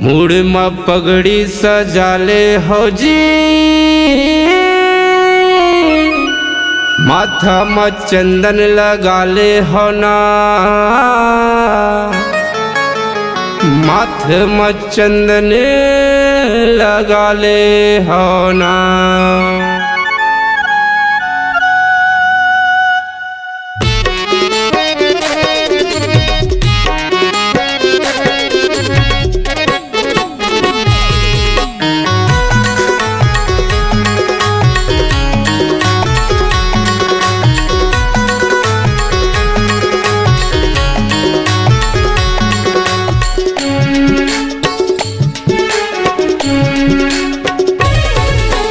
मुड़ में पगड़ी सजाले हो जी, माथा में चंदन लगाले हो ना, माथे में चंदन लगाले हो ना।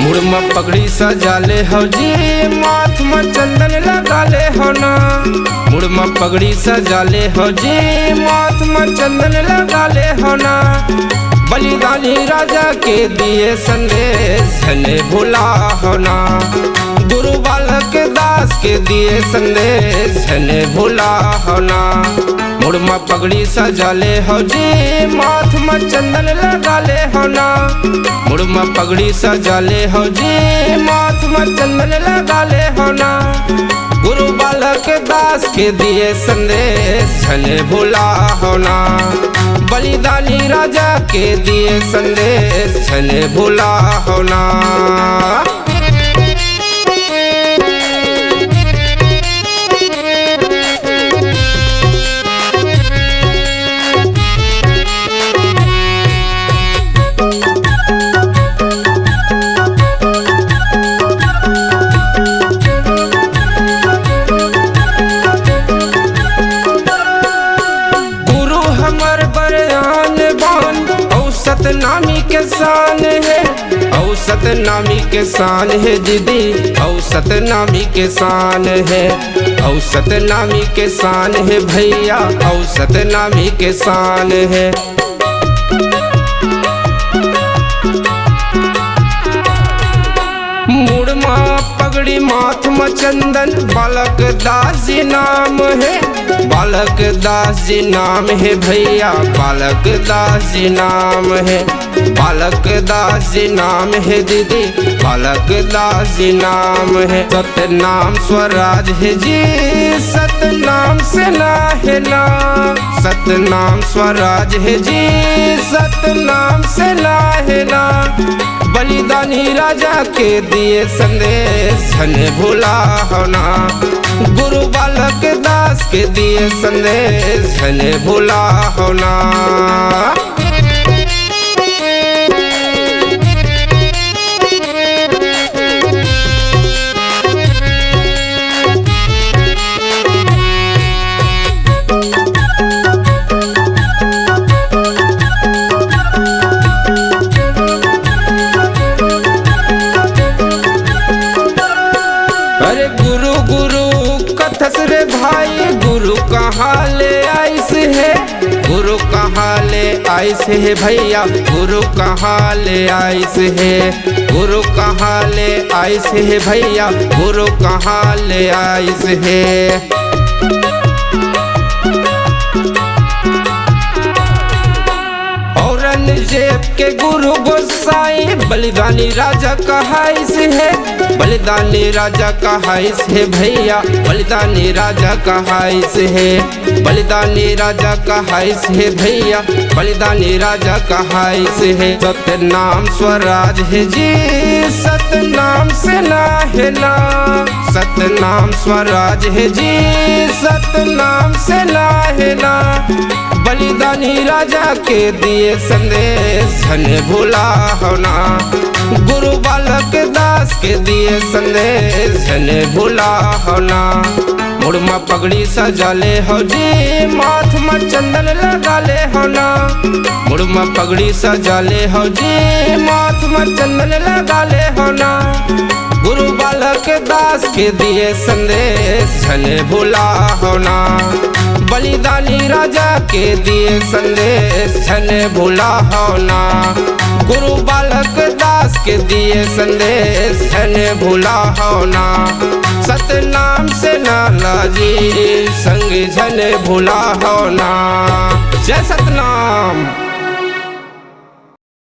मुड़ में पगड़ी सजाले हो जी, माथ में चंदन लगाले हो ना, मुड़ में पगड़ी सजाले हो जी, माथ में चंदन लगाले हो ना। बलिदानी राजा के दिए संदेश ने भूला हो ना, गुरु बालक दास के दिए संदेश ने भूला हो ना। मुड़ में पगड़ी सजाले हो जी, माथ में चंदन लगाले हो ना, मुड़ में पगड़ी सजाले हो जी, माथ में चंदन लगाले हो ना। गुरु बालक दास के दिए संदेश ने भूला हो ना, बलिदानी राजा के दिए संदेश ने भूला हो ना। सतनामी के शान है, औ सतनामी के शान है दीदी, औ सतनामी के शान है, औ सतनामी के शान है भैया, औ सतनामी के शान है। मुड़ में पगड़ी माथ में चंदन, बालक दास जी नाम है, बालक दास जी नाम है भैया, बालक दास जी नाम है, बालक दास जी नाम है दीदी, बालक दास जी नाम है। सतनाम स्वराज है जी, सतनाम से ना है ना, सतनाम स्वराज है जी, सतनाम से ना है ना। बलिदानी राजा के दिए संदेश ने भूला हो ना, गुरु बालक दास के दिए संदेश ने भूला हो ना। अरे गुरु गुरु कथस रे भाई, गुरु कहाँ ले आइस है, गुरु कहाँ ले आइस है भैया, गुरु कहाँ ले आइस है, गुरु कहाँ ले आइस है भैया, गुरु कहाँ ले आइस है। औरंगजेब के गुरु गोसाई, बलिदानी राजा कहाइस है, बलिदानी राजा कहाइस है भैया, बलिदानी राजा कहाइस है, बलिदानी राजा कहाइस है भैया, बलिदानी राजा कहाइस है। सतनाम स्वराज है जी, सतनाम से ना है ना, सतनाम स्वराज है जी, सतनाम से ना है ना। बलिदानी राजा के दिए संदेश ने भूला हो ना, गुरु बालक दास के दिए संदेश ने भूला हो ना। मुड़ में पगड़ी सजाले हो जी, माथ में चंदन लगाले हो ना, मुड़ में पगड़ी सजाले हो जी, माथ में चंदन लगाले हो ना। गुरु बालक दास के दिए संदेश ने भूला हो ना, बलिदानी राजा के दिए संदेश ने भूला हो ना। गुरु बालक दास के दिए संदेश ने भूला हो ना। सतनाम से नाला जी संग जन भूला हो ना। जय सतनाम।